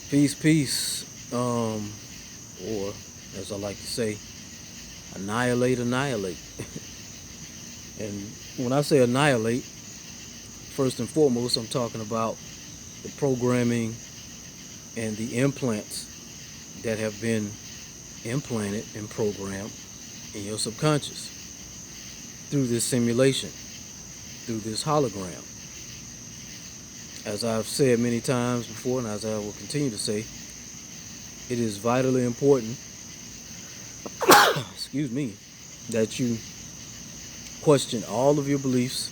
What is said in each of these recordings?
Peace, peace. Or as I like to say, annihilate, annihilate. And when I say annihilate, first and foremost, I'm talking about the programming and the implants that have been implanted and programmed in your subconscious through this simulation, through this hologram. As I've said many times before, and as I will continue to say, it is vitally important, excuse me, that you question all of your beliefs,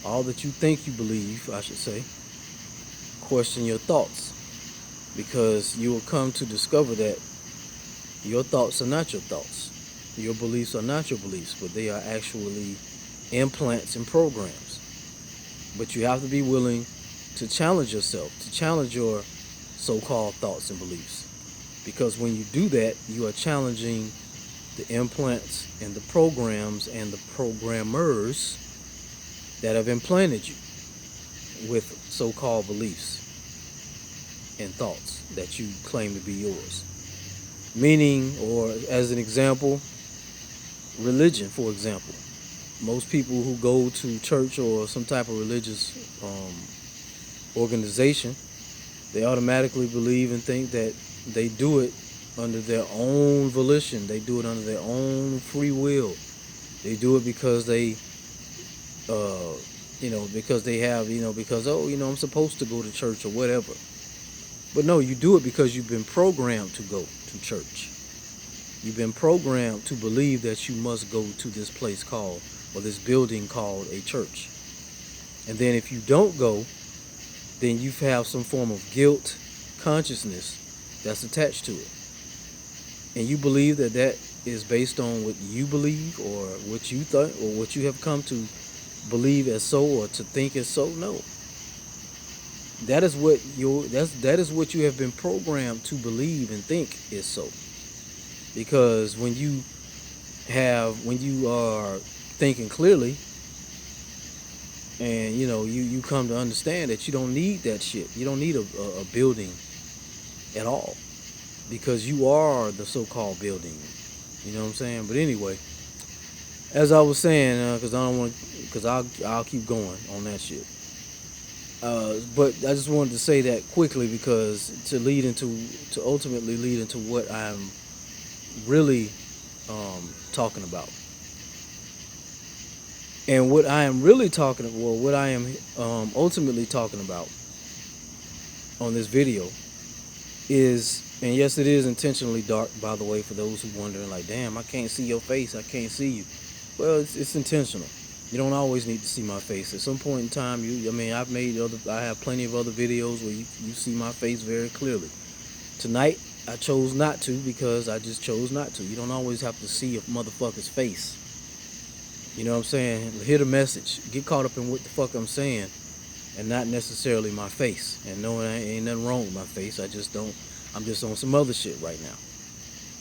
all that you think you believe, I should say. Question your thoughts, because you will come to discover that your thoughts are not your thoughts. Your beliefs are not your beliefs, but they are actually implants and programs. But you have to be willing to challenge yourself, to challenge your so-called thoughts and beliefs. Because when you do that, you are challenging the implants and the programs and the programmers that have implanted you with so-called beliefs and thoughts that you claim to be yours. Meaning, or as an example, religion, for example. Most people who go to church or some type of religious organization, they automatically believe and think that they do it under their own volition. They do it under their own free will. They do it because they, because they have, because, I'm supposed to go to church or whatever. But no, you do it because you've been programmed to go to church. You've been programmed to believe that you must go to this place called, or this building called a church. And then if you don't go, then you have some form of guilt consciousness that's attached to it. And you believe that that is based on what you believe or what you thought or what you have come to believe as so or to think as so. No. That is what you have been programmed to believe and think is so. Because when you are thinking clearly, and you come to understand that you don't need that shit. You don't need a building at all, because you are the so-called building. You know what I'm saying? But anyway, as I was saying, because I'll keep going on that shit. But I just wanted to say that quickly, because to ultimately lead into what I'm really talking about. And what I am really what I am ultimately talking about on this video is, and yes, it is intentionally dark, by the way, for those who wondering, like, damn, I can't see your face, I can't see you. Well, it's intentional. You don't always need to see my face. At some point in time, I have plenty of other videos where you see my face very clearly. Tonight, I chose not to, because I just chose not to. You don't always have to see a motherfucker's face. You know what I'm saying? Hear the message. Get caught up in what the fuck I'm saying, and not necessarily my face. And knowing ain't nothing wrong with my face. I'm just on some other shit right now.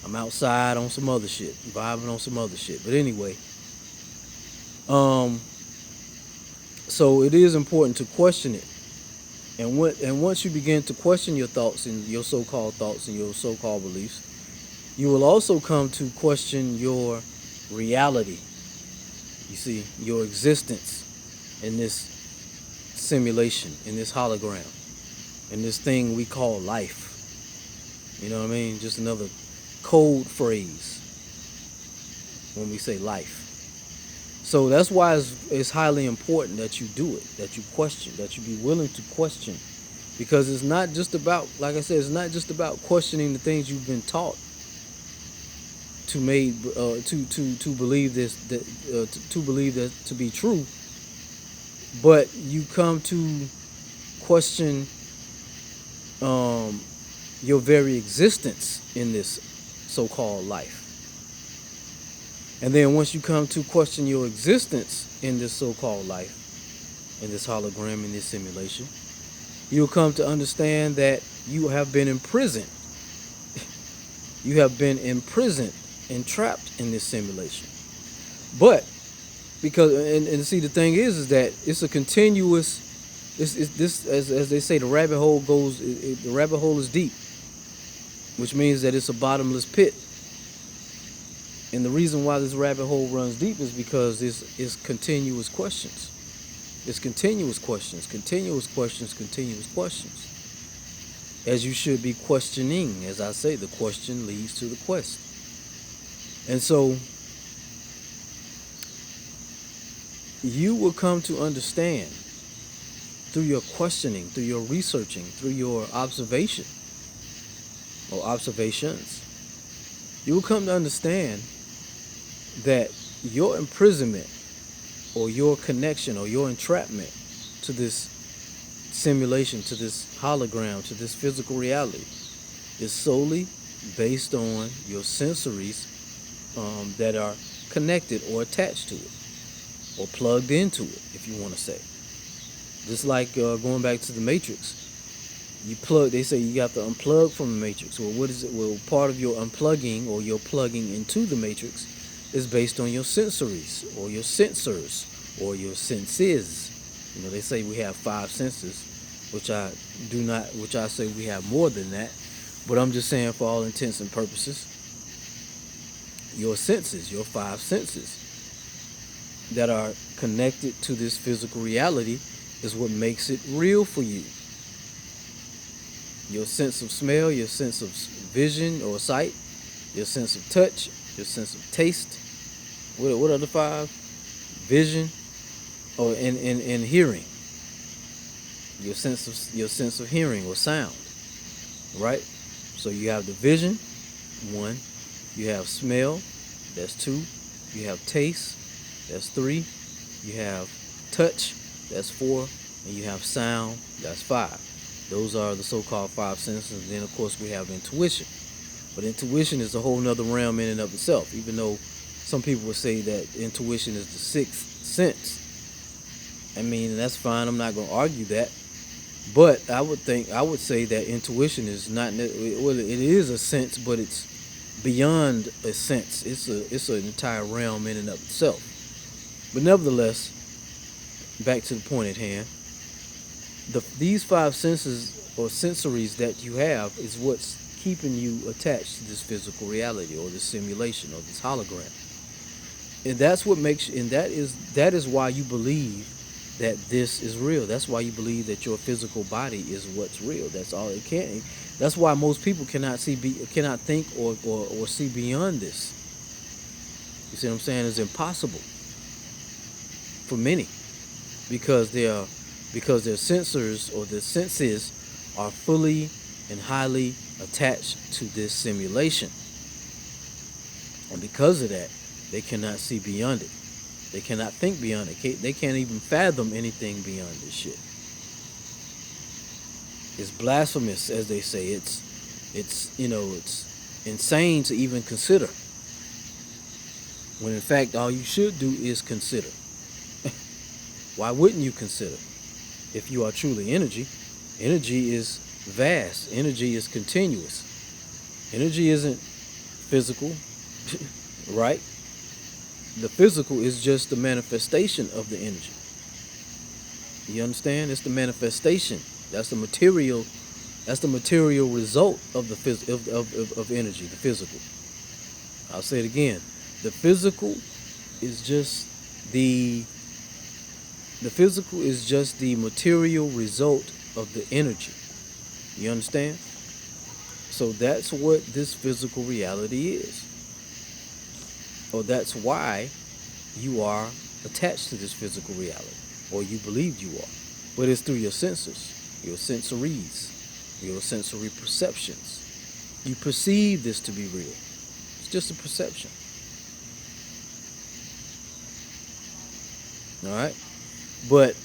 I'm outside on some other shit, vibing on some other shit. But anyway, so it is important to question it. And once you begin to question your thoughts and your so-called thoughts and your so-called beliefs, you will also come to question your reality. You see, your existence in this simulation, in this hologram, in this thing we call life. You know what I mean? Just another code phrase when we say life. So that's why it's highly important that you do it, that you question, that you be willing to question. Because it's not just about, like I said, it's not just about questioning the things you've been taught to believe this, to believe that to be true, but you come to question your very existence in this so-called life. And then once you come to question your existence in this so-called life, in this hologram, in this simulation, you'll come to understand that you have been imprisoned. You have been imprisoned and trapped in this simulation. But because, and see, the thing is that it's a continuous This as they say, the rabbit hole goes. The rabbit hole is deep, which means that it's a bottomless pit. And the reason why this rabbit hole runs deep is because it's continuous questions. It's continuous questions, continuous questions, continuous questions. As you should be questioning. As I say, the question leads to the quest. And so you will come to understand through your questioning, through your researching, through your observation or observations, you will come to understand that your imprisonment or your connection or your entrapment to this simulation, to this hologram, to this physical reality is solely based on your sensories that are connected or attached to it or plugged into it, if you want to say. Just like going back to the Matrix, they say you have to unplug from the Matrix. Well, what is it? Well, part of your unplugging or your plugging into the Matrix is based on your sensories or your sensors or your senses. You know, they say we have 5 senses, which I say we have more than that. But I'm just saying, for all intents and purposes, your senses, your 5 senses that are connected to this physical reality is what makes it real for you. Your sense of smell, your sense of vision or sight, your sense of touch, your sense of taste. What are the 5? Vision, or and hearing. Your sense of hearing or sound, right? So you have the vision, 1. You have smell, that's 2. You have taste, that's 3. You have touch, that's 4. And you have sound, that's 5. Those are the so-called 5 senses. And then, of course, we have intuition. But intuition is a whole nother realm in and of itself, even though some people would say that intuition is the 6th sense. I mean, that's fine. I'm not going to argue that. But I would say that intuition is not, well, it is a sense, but it's beyond a sense. It's an entire realm in and of itself. But nevertheless, back to the point at hand, these 5 senses or sensories that you have is what's keeping you attached to this physical reality or this simulation or this hologram. And that's what makes, and that is why you believe that this is real. That's why you believe that your physical body is what's real. That's all it can. That's why most people cannot think or see beyond this. You see what I'm saying? It's impossible for many because their sensors or their senses are fully and highly attached to this simulation. And because of that, they cannot see beyond it. They cannot think beyond it. They can't even fathom anything beyond this shit. It's blasphemous, as they say. It's insane to even consider. When in fact, all you should do is consider. Why wouldn't you consider? If you are truly energy, energy is vast. Energy is continuous. Energy isn't physical, right? The physical is just the manifestation of the energy. You understand? It's the manifestation. That's the material result of the of energy, the physical. I'll say it again. The physical is just the material result of the energy. You understand? So that's what this physical reality is. Or that's why you are attached to this physical reality, or you believe you are. But it's through your senses, your sensories, your sensory perceptions. You perceive this to be real. It's just a perception. All right? But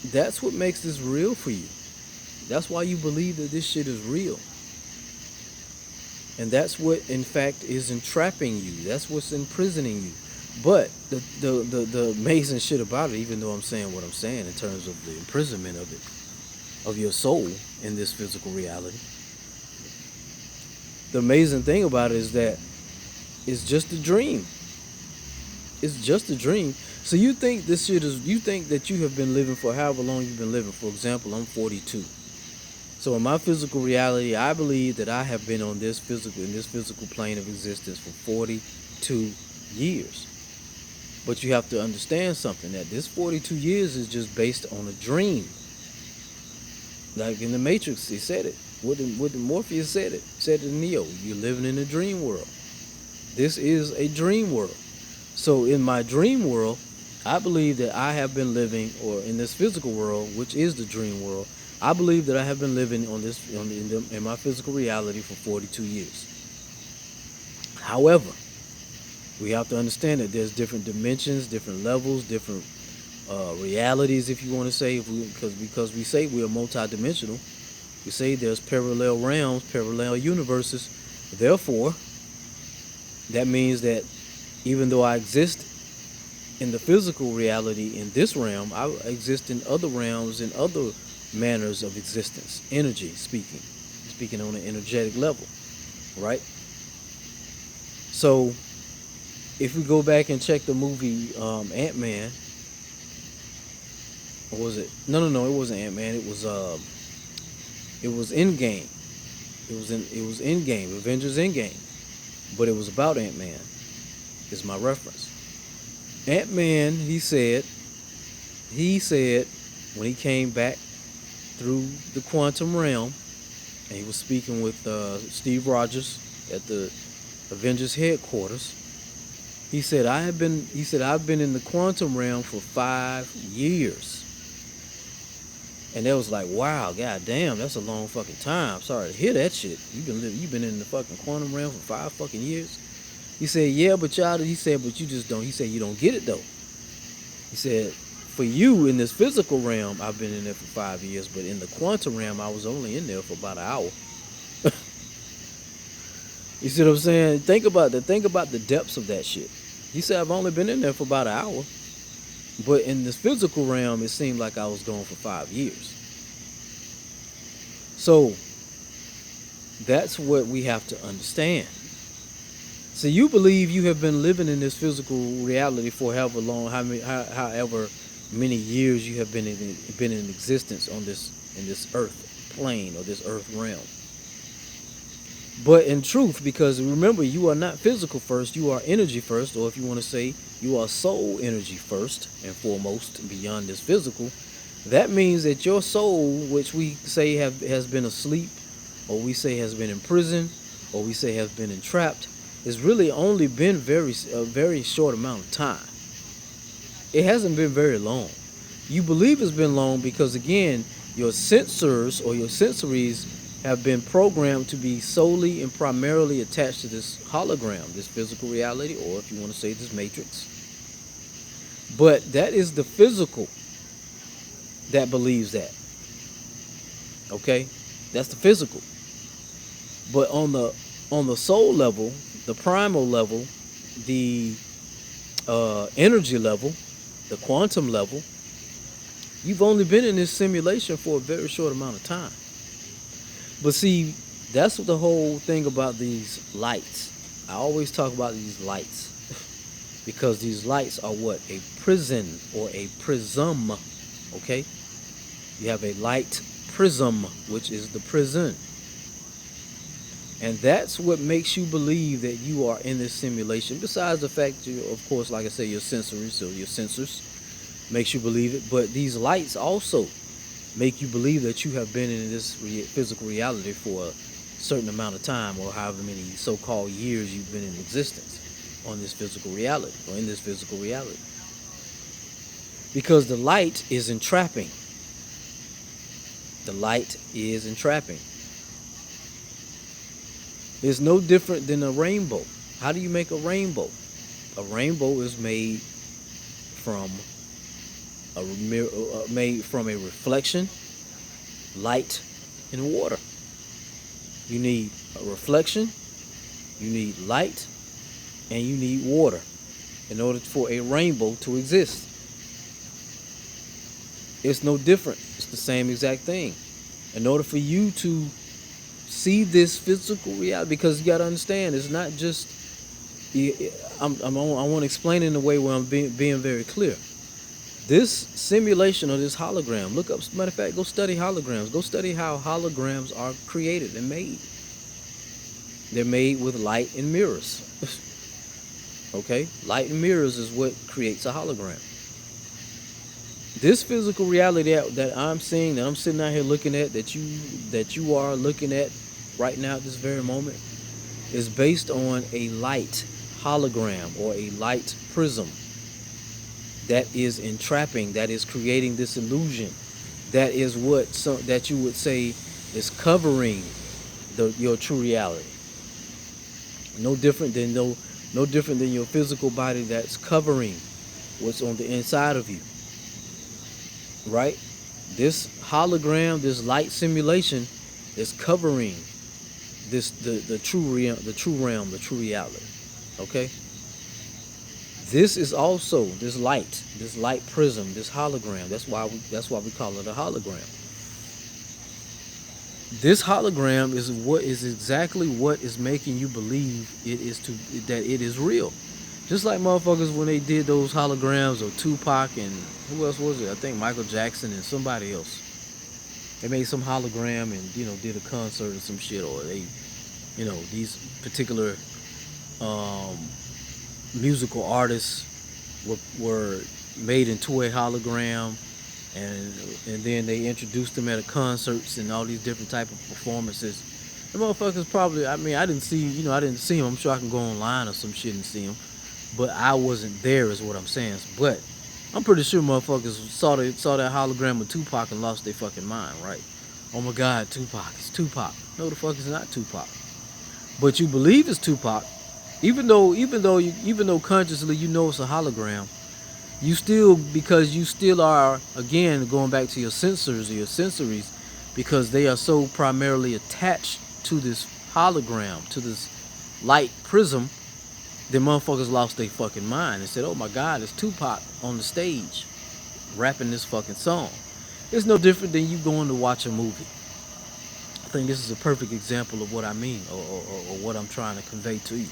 that's what makes this real for you. That's why you believe that this shit is real. And that's what, in fact, is entrapping you. That's what's imprisoning you. But the amazing shit about it, even though I'm saying what I'm saying in terms of the imprisonment of it, of your soul in this physical reality, the amazing thing about it is that it's just a dream. It's just a dream. So you think this shit is? You think that you have been living for however long you've been living? For example, I'm 42. So in my physical reality, I believe that I have been on this physical plane of existence for 42 years. But you have to understand something, that this 42 years is just based on a dream. Like in the Matrix, he said it. What the Morpheus said it. Said to Neo, you're living in a dream world. This is a dream world. So in my dream world, I believe that I have been living, or in this physical world, which is the dream world, I believe that I have been living in my physical reality for 42 years. However, we have to understand that there's different dimensions, different levels, different realities, if you want to say, because we say we are multidimensional. We say there's parallel realms, parallel universes. Therefore, that means that even though I exist in the physical reality in this realm, I exist in other realms, in other manners of existence, energy speaking on an energetic level, right? So if we go back and check the movie Ant-Man, or was it? No, it wasn't Ant-Man. It was Endgame. It was Endgame, Avengers Endgame, but it was about Ant-Man. Is my reference. Ant-Man, he said when he came back through the quantum realm, and he was speaking with Steve Rogers at the Avengers headquarters. He said, I've been in the quantum realm for 5 years. And they was like, wow, god damn, that's a long fucking time. Sorry to hear that shit. You've been in the fucking quantum realm for 5 fucking years. He said, yeah, but y'all, he said, but you just don't. He said, you don't get it though. He said, for you in this physical realm, I've been in there for 5 years, but in the quantum realm, I was only in there for about an hour. You see what I'm saying? Think about the depths of that shit. He said, I've only been in there for about an hour, but in this physical realm, it seemed like I was gone for 5 years. So that's what we have to understand. So you believe you have been living in this physical reality for however long, however many years you have been in existence in this earth plane or this earth realm. But in truth, because remember, you are not physical first, you are energy first, or if you want to say you are soul energy first and foremost beyond this physical. That means that your soul, which we say has been asleep, or we say has been in prison, or we say has been entrapped, has really only been a very short amount of time. It hasn't been very long. You believe it's been long because, again, your sensors or your sensories have been programmed to be solely and primarily attached to this hologram, this physical reality, or if you want to say this matrix. But that is the physical that believes that. Okay? That's the physical. But on the soul level, the primal level, the energy level, the quantum level, you've only been in this simulation for a very short amount of time. But see, that's the whole thing about these lights. I always talk about these lights because these lights are what? A prism or a prism. Okay? You have a light prism, which is the prison. And that's what makes you believe that you are in this simulation. Besides the fact, of course, like I say, your sensors makes you believe it. But these lights also make you believe that you have been in this physical reality for a certain amount of time, or however many so-called years you've been in existence on this physical reality, or in this physical reality. Because the light is entrapping. The light is entrapping. It's no different than a rainbow. How do you make a rainbow? A rainbow is made from a reflection, light, and water. You need a reflection, you need light, and you need water in order for a rainbow to exist. It's no different. It's the same exact thing. In order for you to see this physical reality, because you got to understand, it's not just I want to explain it in a way where I'm being very clear. This simulation or this hologram, look up, matter of fact, go study holograms. Go study how holograms are created and made. They're made with light and mirrors. Okay? Light and mirrors is what creates a hologram. This physical reality that I'm seeing, that I'm sitting out here looking at, that you are looking at right now at this very moment, is based on a light hologram or a light prism that is entrapping, that is creating this illusion, that is what that you would say is covering your true reality. No different than your physical body that's covering what's on the inside of you. Right? This hologram, this light simulation is covering the true realm, the true reality. Okay? This is also this light prism, this hologram. That's why we call it a hologram. This hologram is exactly what is making you believe that it is real. Just like motherfuckers when they did those holograms of Tupac and who else was it? I think Michael Jackson and somebody else. They made some hologram and did a concert or some shit, or they these particular musical artists were made into a hologram, and then they introduced them at concerts and all these different type of performances. The motherfuckers probably, I didn't see them. I'm sure I can go online or some shit and see them, but I wasn't there, is what I'm saying. But I'm pretty sure motherfuckers saw that hologram of Tupac and lost their fucking mind, right? Oh my God, Tupac, it's Tupac. No, the fuck is not Tupac. But you believe it's Tupac, even though consciously you know it's a hologram. You still, because you still are, again, going back to your sensors or your sensories, because they are so primarily attached to this hologram, to this light prism, the motherfuckers lost their fucking mind and said, oh my God, it's Tupac on the stage rapping this fucking song. It's no different than you going to watch a movie. I think this is a perfect example of what I mean, or what I'm trying to convey to you.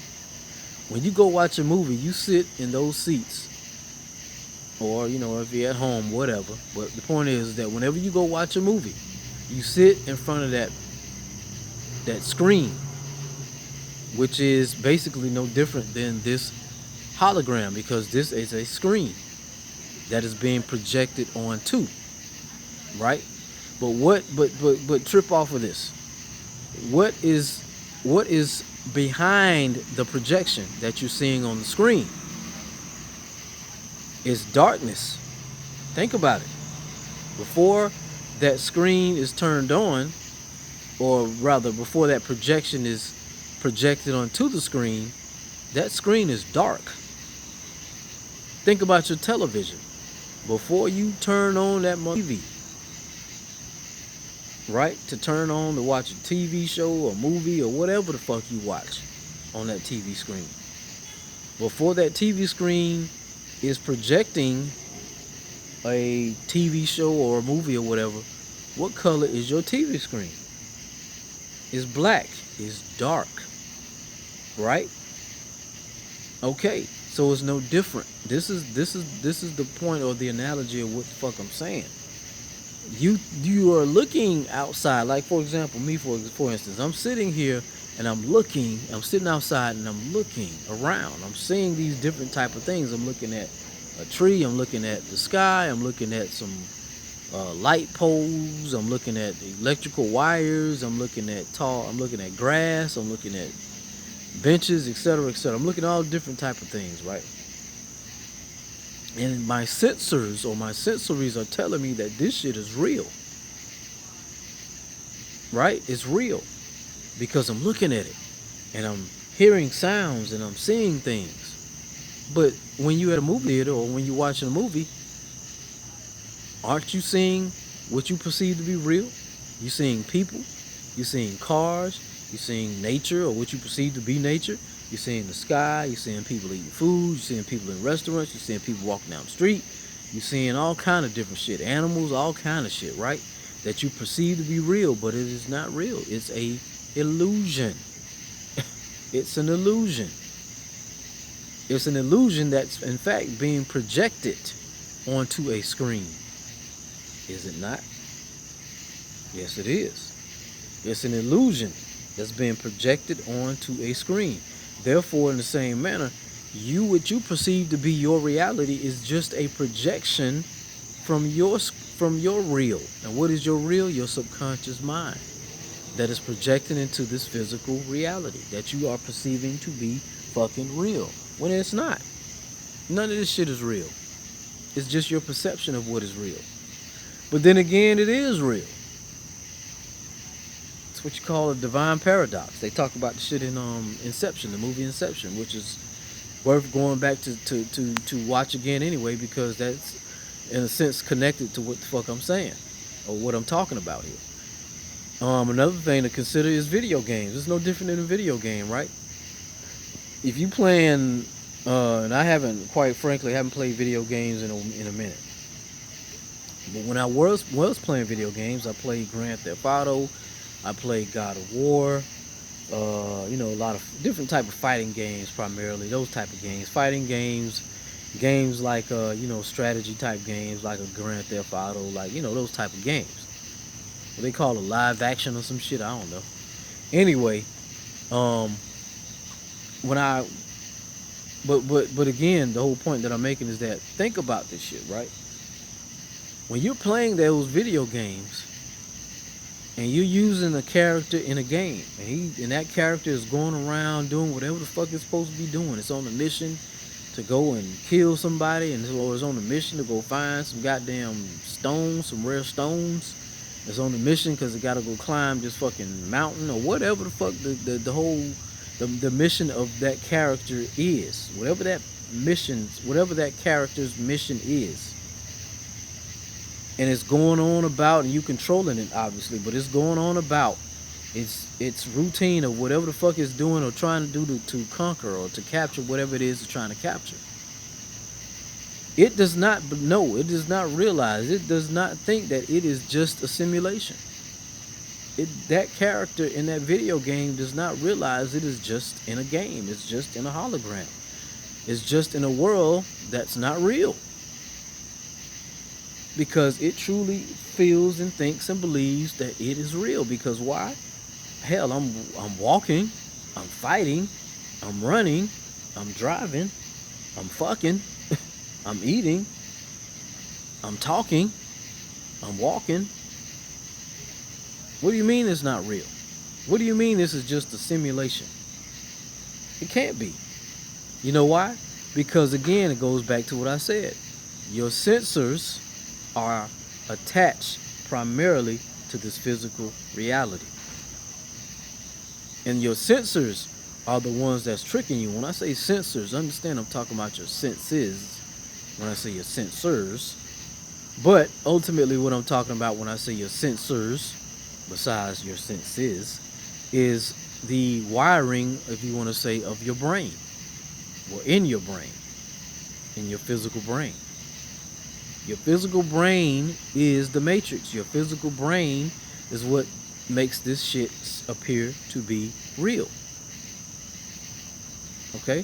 When you go watch a movie, you sit in those seats, or if you're at home, whatever. But the point is that whenever you go watch a movie, you sit in front of that screen, which is basically no different than this hologram, because this is a screen that is being projected onto, right? But trip off of this. What is behind the projection that you're seeing on the screen? Is darkness. Think about it. Before that screen is turned on, or rather before that projection is projected onto the screen, that screen is dark. Think about your television. Before you turn on that TV, right? To turn on to watch a TV show or movie or whatever the fuck you watch on that TV screen. Before that TV screen is projecting a TV show or a movie or whatever, what color is your TV screen? It's black. It's dark. Right? Okay, so it's no different. This is the point or the analogy of what the fuck I'm saying. You are looking outside, like for example, me for instance, I'm sitting here and I'm sitting outside and I'm looking around. I'm seeing these different type of things. I'm looking at a tree, I'm looking at the sky, I'm looking at some light poles, I'm looking at electrical wires, I'm looking at grass, I'm looking at benches, etc., etc. I'm looking at all different type of things, right? And my sensors or my sensories are telling me that this shit is real. Right? It's real. Because I'm looking at it. And I'm hearing sounds and I'm seeing things. But when you're at a movie theater or when you're watching a movie, aren't you seeing what you perceive to be real? You're seeing people. You're seeing cars. You're seeing nature or what you perceive to be nature. You're seeing the sky, you're seeing people eating food, you're seeing people in restaurants, you're seeing people walking down the street, you're seeing all kind of different shit, animals, all kind of shit, right? That you perceive to be real, but it is not real. It's a illusion. It's an illusion. It's an illusion that's in fact being projected onto a screen. Is it not? Yes, it is. It's an illusion that's being projected onto a screen. Therefore, in the same manner, what you perceive to be your reality is just a projection from your real. And what is your real? Your subconscious mind that is projecting into this physical reality that you are perceiving to be fucking real when it's not. None of this shit is real. It's just your perception of what is real. But then again, it is real. It's what you call a divine paradox. They talk about the shit in Inception, the movie Inception, which is worth going back to watch again anyway, because that's in a sense connected to what the fuck I'm saying or what I'm talking about here. Another thing to consider is video games. It's no different than a video game, right? If you playing, and I haven't, quite frankly, haven't played video games in a minute. But when I was playing video games, I played Grand Theft Auto, I played God of War, a lot of different type of fighting games, primarily those type of games, fighting games like strategy type games like a Grand Theft Auto, like those type of games. What they call a live action or some shit, I don't know. Anyway, when I but again, the whole point that I'm making is that think about this shit, right? When you're playing those video games and you're using a character in a game, and that character is going around doing whatever the fuck it's supposed to be doing. It's on a mission to go and kill somebody, or it's on a mission to go find some goddamn stones, some rare stones. It's on a mission because it got to go climb this fucking mountain or whatever the fuck the whole mission of that character is. Whatever that character's mission is. And it's going on about, and you controlling it obviously, but it's going on about its routine of whatever the fuck it's doing or trying to do to conquer or to capture whatever it is it's trying to capture. It does not know, it does not realize, it does not think that it is just a simulation. That character in that video game does not realize it is just in a game. It's just in a hologram. It's just in a world that's not real. Because it truly feels and thinks and believes that it is real. Because why? Hell, I'm walking, I'm fighting, I'm running, I'm driving, I'm fucking, I'm eating, I'm talking, I'm walking. What do you mean it's not real? What do you mean this is just a simulation? It can't be. You know why? Because again, it goes back to what I said. Your sensors are attached primarily to this physical reality. And your sensors are the ones that's tricking you. When I say sensors, understand I'm talking about your senses when I say your sensors. But ultimately what I'm talking about when I say your sensors, besides your senses, is the wiring, if you want to say, of your brain. Well, in your brain. In your physical brain. Your physical brain is the matrix. Your physical brain is what makes this shit appear to be real. Okay?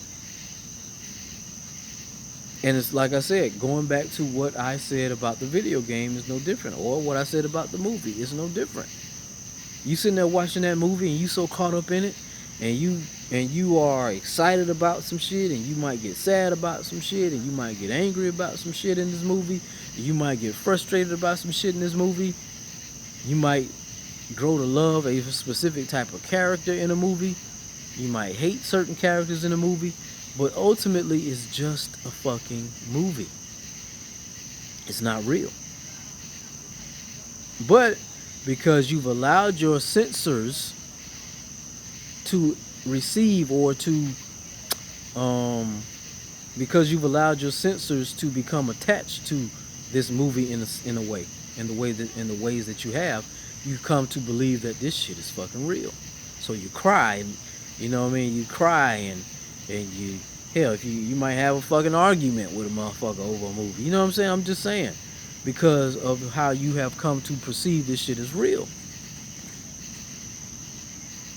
And it's like I said, going back to what I said about the video game is no different. Or what I said about the movie is no different. You sitting there watching that movie and you so caught up in it, and you are excited about some shit, and you might get sad about some shit, and you might get angry about some shit in this movie, and you might get frustrated about some shit in this movie. You might grow to love a specific type of character in a movie. You might hate certain characters in a movie, but ultimately it's just a fucking movie. It's not real. But because you've allowed your sensors to receive, or to because you've allowed your sensors to become attached to this movie in the ways that you have, you've come to believe that this shit is fucking real. So you cry, and you know what I mean, you cry, and you, hell, if you might have a fucking argument with a motherfucker over a movie. You know what I'm saying? I'm just saying, because of how you have come to perceive this shit as real.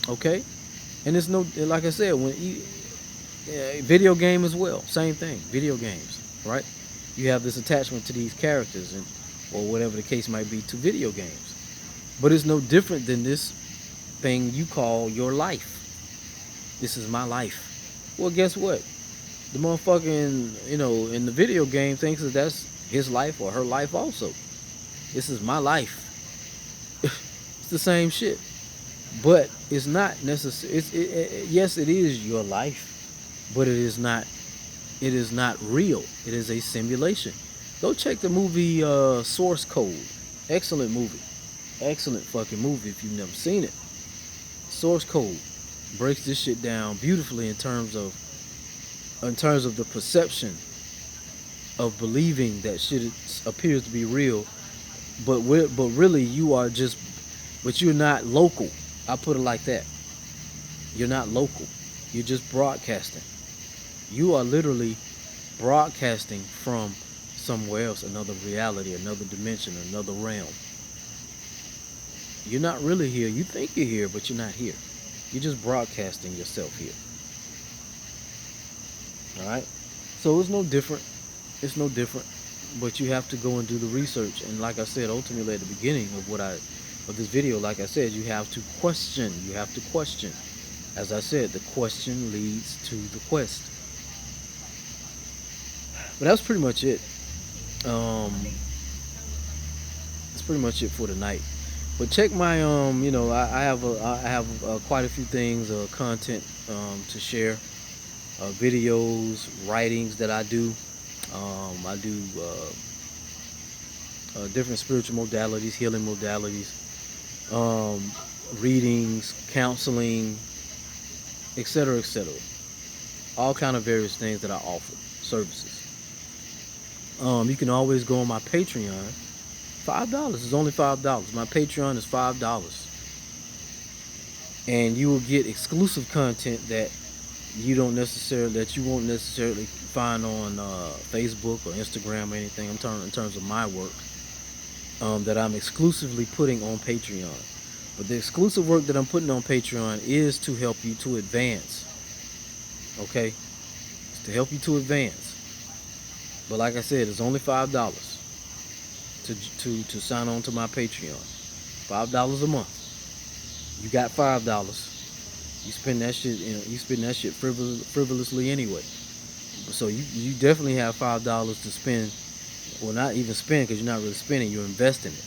Okay? And it's no, like I said, Video game as well, same thing. Video games, right? You have this attachment to these characters, and or whatever the case might be, to video games. But it's no different than this thing you call your life. This is my life. Well, guess what? The motherfucking, in the video game thinks that that's his life or her life also. This is my life. It's the same shit. But it's not necessary. Yes, it is your life, but it is not real. It is a simulation. Go check the movie Source Code. Excellent movie. Excellent fucking movie if you've never seen it. Source Code breaks this shit down beautifully in terms of the perception of believing that shit appears to be real, but really you're not local. I put it like that. You're not local. You're just broadcasting. You are literally broadcasting from somewhere else, another reality, another dimension, another realm. You're not really here. You think you're here, but you're not here. You're just broadcasting yourself here. All right? So it's no different. It's no different. But you have to go and do the research. And like I said, ultimately at the beginning of this video, like I said, you have to question. You have to question. As I said, the question leads to the quest. But that's pretty much it. That's pretty much it for tonight. But check my I have quite a few things, content to share, videos, writings that I do. I do different spiritual modalities, healing modalities, readings, counseling, etc., etc. All kind of various things that I offer, services. You can always go on my Patreon. $5. It's only $5. My Patreon is $5, and you will get exclusive content that you won't necessarily find on Facebook or Instagram or anything. In terms of my work, that I'm exclusively putting on Patreon. But the exclusive work that I'm putting on Patreon is to help you to advance. Okay, it's to help you to advance. But like I said, it's only $5 to sign on to my Patreon. $5 a month. You got $5. You spend that shit. You spend that shit frivolously anyway. So you definitely have $5 to spend. Well, not even spend, because you're not really spending. You're investing it.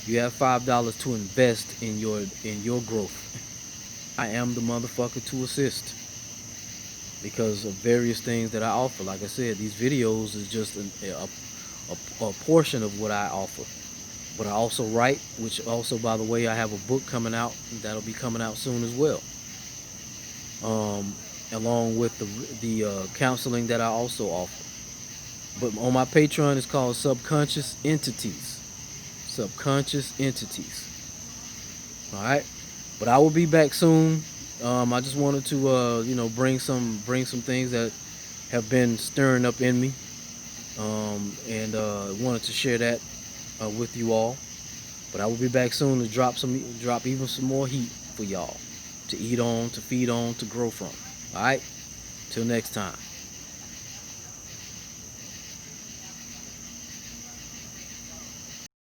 You have $5 to invest in your growth. I am the motherfucker to assist, because of various things that I offer. Like I said, these videos is just a portion of what I offer. But I also write, which also, by the way, I have a book coming out that'll be coming out soon as well. Along with the counseling that I also offer. But on my Patreon, it's called Subconscious Entities. Subconscious Entities. All right. But I will be back soon. I just wanted to bring some things that have been stirring up in me, and wanted to share that with you all. But I will be back soon to drop even some more heat for y'all to eat on, to feed on, to grow from. All right. Till next time.